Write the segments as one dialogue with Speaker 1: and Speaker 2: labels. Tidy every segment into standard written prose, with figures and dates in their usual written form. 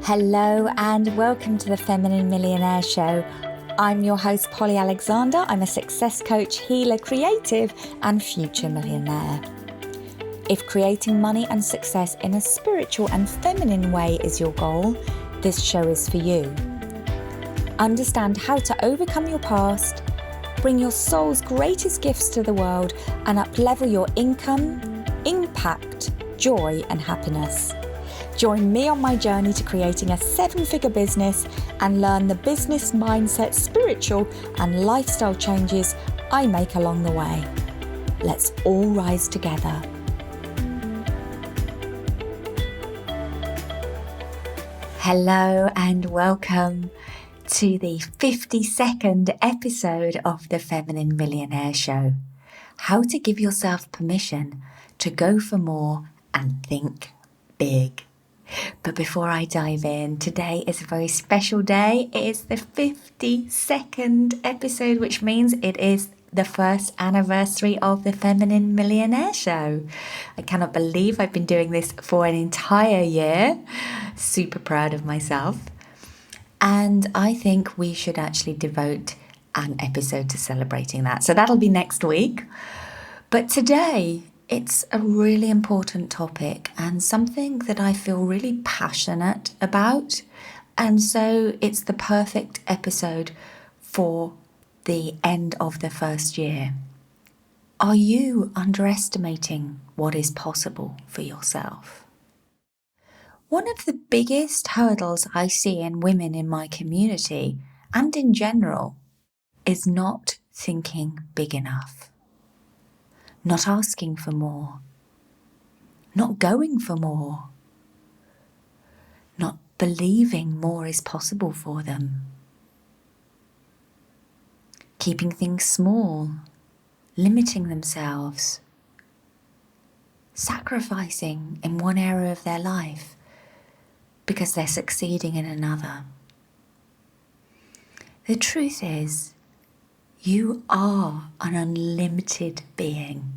Speaker 1: Hello and welcome to the Feminine Millionaire Show. I'm your host, Polly Alexander. I'm a success coach, healer, creative, and future millionaire. If creating money and success in a spiritual and feminine way is your goal, this show is for you. Understand how to overcome your past, bring your soul's greatest gifts to the world, and up-level your income, impact, joy, and happiness. Join me on my journey to creating a 7-figure business and learn the business mindset, spiritual, and lifestyle changes I make along the way. Let's all rise together. Hello and welcome to the 52nd episode of the Feminine Millionaire Show. How to give yourself permission to go for more and think big. But before I dive in, today is a very special day. It is the 52nd episode, which means it is the first anniversary of the Feminine Millionaire Show. I cannot believe I've been doing this for an entire year. Super proud of myself. And I think we should actually devote an episode to celebrating that. So that'll be next week. But today, it's a really important topic and something that I feel really passionate about. And so it's the perfect episode for the end of the first year. Are you underestimating what is possible for yourself? One of the biggest hurdles I see in women in my community and in general is not thinking big enough. Not asking for more, not going for more, not believing more is possible for them, keeping things small, limiting themselves, sacrificing in one area of their life because they're succeeding in another. The truth is, you are an unlimited being,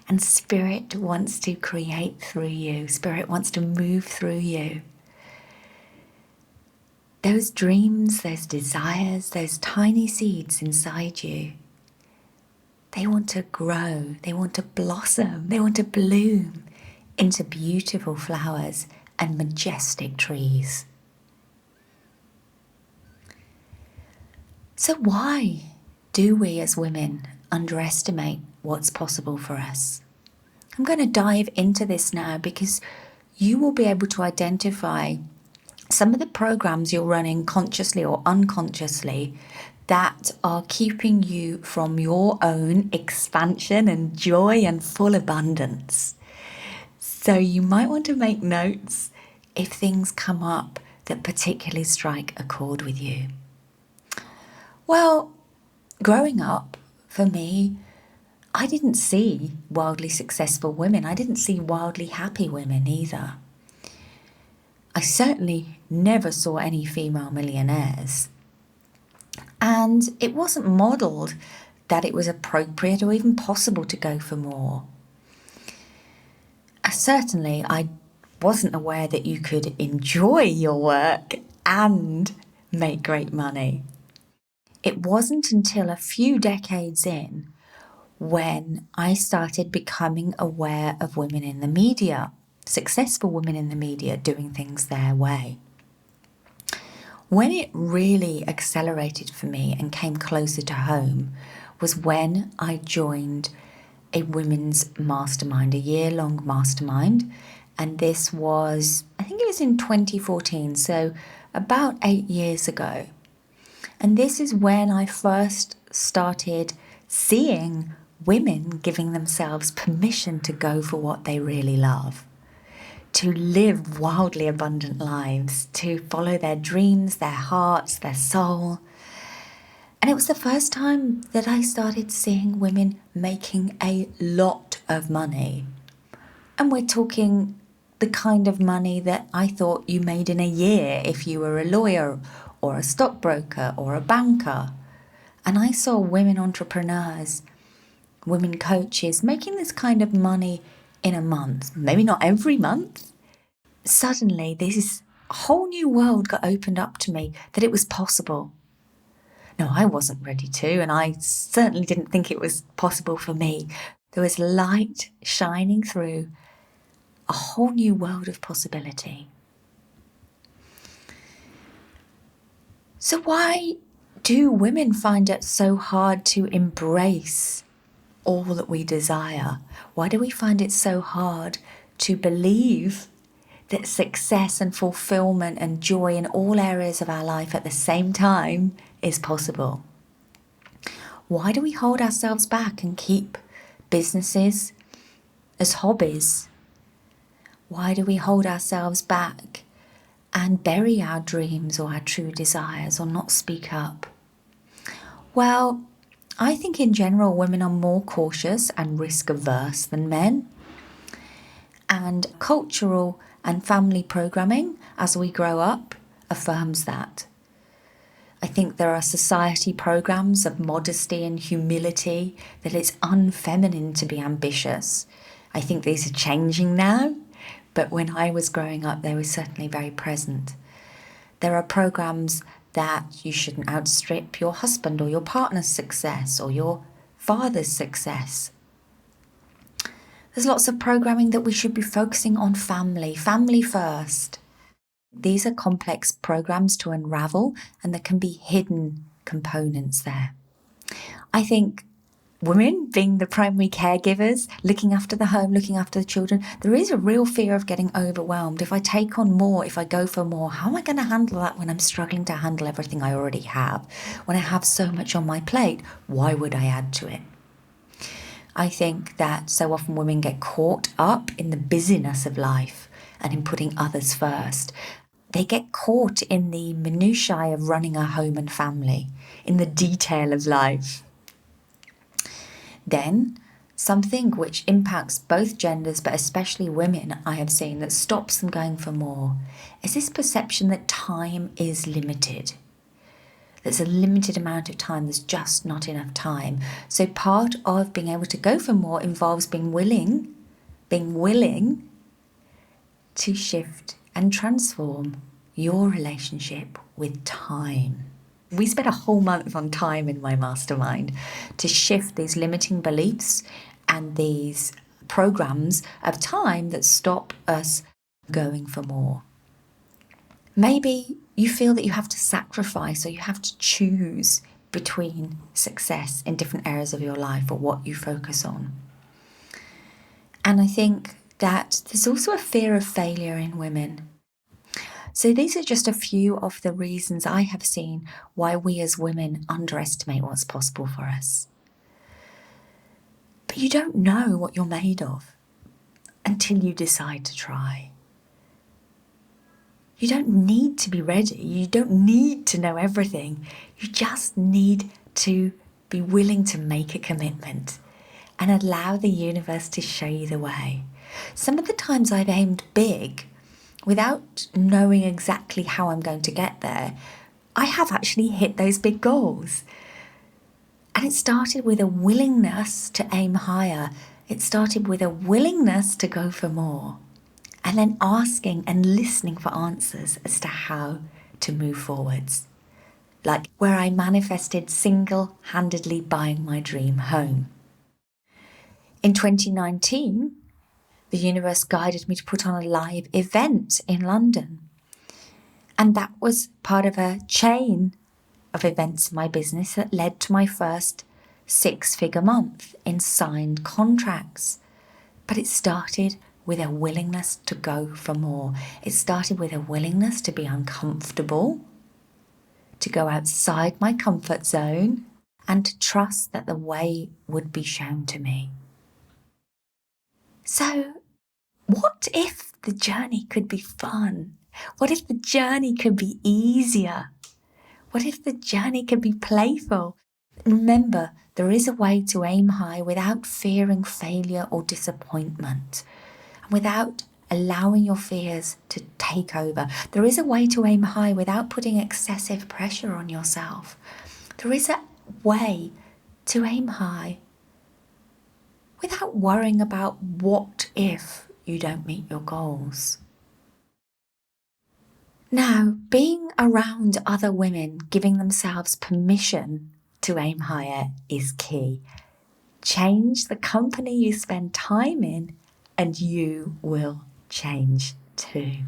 Speaker 1: and Spirit wants to create through you. Spirit wants to move through you. Those dreams, those desires, those tiny seeds inside you, they want to grow, they want to blossom, they want to bloom into beautiful flowers and majestic trees. So why do we as women underestimate what's possible for us? I'm going to dive into this now because you will be able to identify some of the programs you're running consciously or unconsciously that are keeping you from your own expansion and joy and full abundance. So you might want to make notes if things come up that particularly strike a chord with you. Well, growing up, for me, I didn't see wildly successful women. I didn't see wildly happy women either. I certainly never saw any female millionaires. And it wasn't modelled that it was appropriate or even possible to go for more. Certainly, I wasn't aware that you could enjoy your work and make great money. It wasn't until a few decades in when I started becoming aware of women in the media, successful women in the media doing things their way. When it really accelerated for me and came closer to home was when I joined a women's mastermind, a year-long mastermind. And this was, I think it was in 2014, so about 8 years ago. And this is when I first started seeing women giving themselves permission to go for what they really love, to live wildly abundant lives, to follow their dreams, their hearts, their soul. And it was the first time that I started seeing women making a lot of money. And we're talking the kind of money that I thought you made in a year if you were a lawyer or a stockbroker or a banker. And I saw women entrepreneurs, women coaches making this kind of money in a month, maybe not every month. Suddenly this a whole new world got opened up to me, that it was possible. No, I wasn't ready to, and I certainly didn't think it was possible for me. There was light shining through, a whole new world of possibility. So why do women find it so hard to embrace all that we desire? Why do we find it so hard to believe that success and fulfillment and joy in all areas of our life at the same time is possible? Why do we hold ourselves back and keep businesses as hobbies? Why do we hold ourselves back and bury our dreams or our true desires or not speak up? Well, I think in general women are more cautious and risk averse than men. And cultural and family programming as we grow up affirms that. I think there are society programs of modesty and humility, that it's unfeminine to be ambitious. I think these are changing now, but when I was growing up, they were certainly very present. There are programs that you shouldn't outstrip your husband or your partner's success or your father's success. There's lots of programming that we should be focusing on family first. These are complex programs to unravel, and there can be hidden components there. I think women being the primary caregivers, looking after the home, looking after the children, there is a real fear of getting overwhelmed. If I take on more, if I go for more, how am I going to handle that when I'm struggling to handle everything I already have? When I have so much on my plate, why would I add to it? I think that so often women get caught up in the busyness of life and in putting others first. They get caught in the minutiae of running a home and family, in the detail of life. Then, something which impacts both genders, but especially women, I have seen, that stops them going for more, is this perception that time is limited. There's a limited amount of time, there's just not enough time. So part of being able to go for more involves being willing to shift and transform your relationship with time. We spent a whole month on time in my mastermind to shift these limiting beliefs and these programs of time that stop us going for more. Maybe you feel that you have to sacrifice or you have to choose between success in different areas of your life or what you focus on. And I think that there's also a fear of failure in women. So these are just a few of the reasons I have seen why we as women underestimate what's possible for us. But you don't know what you're made of until you decide to try. You don't need to be ready. You don't need to know everything. You just need to be willing to make a commitment and allow the universe to show you the way. Some of the times I've aimed big without knowing exactly how I'm going to get there, I have actually hit those big goals. And it started with a willingness to aim higher. It started with a willingness to go for more. And then asking and listening for answers as to how to move forwards. Like where I manifested single-handedly buying my dream home. In 2019, the universe guided me to put on a live event in London. And that was part of a chain of events in my business that led to my first 6-figure month in signed contracts. But it started with a willingness to go for more. It started with a willingness to be uncomfortable, to go outside my comfort zone, and to trust that the way would be shown to me. So, what if the journey could be fun? What if the journey could be easier? What if the journey could be playful? Remember, there is a way to aim high without fearing failure or disappointment, and without allowing your fears to take over. There is a way to aim high without putting excessive pressure on yourself. There is a way to aim high without worrying about what if you don't meet your goals. Now, being around other women giving themselves permission to aim higher is key. Change the company you spend time in, and you will change too.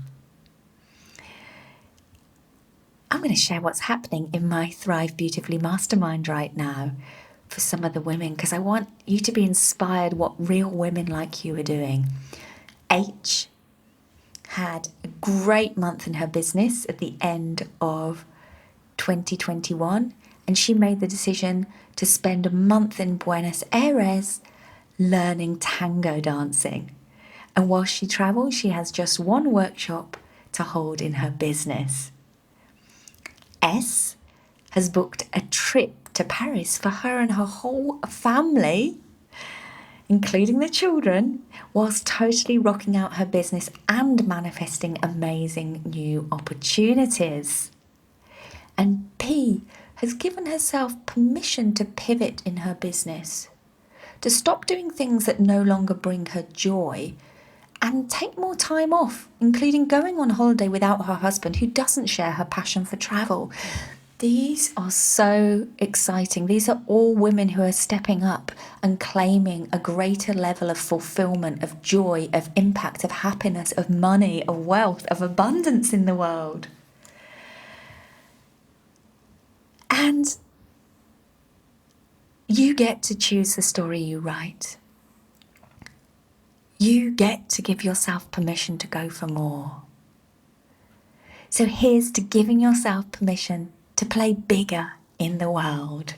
Speaker 1: I'm going to share what's happening in my Thrive Beautifully Mastermind right now for some of the women, because I want you to be inspired what real women like you are doing. H had a great month in her business at the end of 2021, and she made the decision to spend a month in Buenos Aires learning tango dancing. And while she travels, she has just one workshop to hold in her business. S has booked a trip to Paris for her and her whole family, including the children, whilst totally rocking out her business and manifesting amazing new opportunities. And P has given herself permission to pivot in her business, to stop doing things that no longer bring her joy, and take more time off, including going on holiday without her husband, who doesn't share her passion for travel. These are so exciting. These are all women who are stepping up and claiming a greater level of fulfillment, of joy, of impact, of happiness, of money, of wealth, of abundance in the world. And you get to choose the story you write. You get to give yourself permission to go for more. So here's to giving yourself permission to play bigger in the world.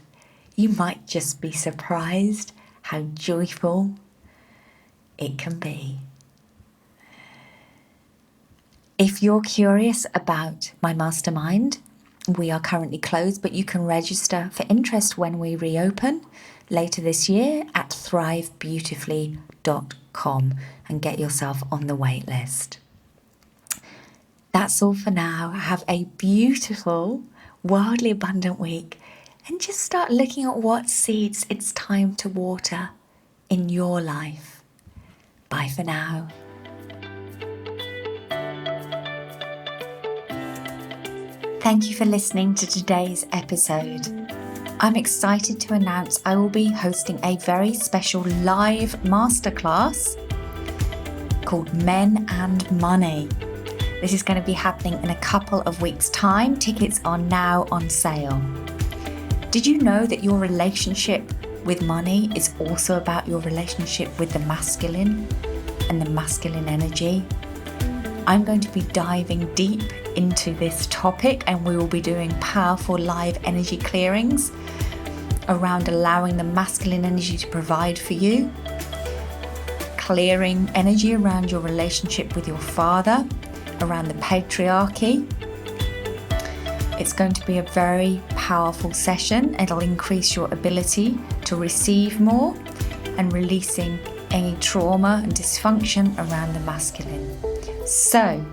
Speaker 1: You might just be surprised how joyful it can be. If you're curious about my mastermind, we are currently closed, but you can register for interest when we reopen later this year at thrivebeautifully.com and get yourself on the wait list. That's all for now. Have a beautiful, wildly abundant week, and just start looking at what seeds it's time to water in your life. Bye for now. Thank you for listening to today's episode. I'm excited to announce I will be hosting a very special live masterclass called Men and Money. This is going to be happening in a couple of weeks' time. Tickets are now on sale. Did you know that your relationship with money is also about your relationship with the masculine and the masculine energy? I'm going to be diving deep into this topic, and we will be doing powerful live energy clearings around allowing the masculine energy to provide for you, clearing energy around your relationship with your father, around the patriarchy. It's going to be a very powerful session. It'll increase your ability to receive more and releasing any trauma and dysfunction around the masculine. So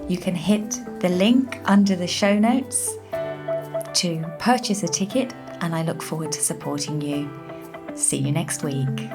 Speaker 1: you can hit the link under the show notes to purchase a ticket, and I look forward to supporting you. See you next week.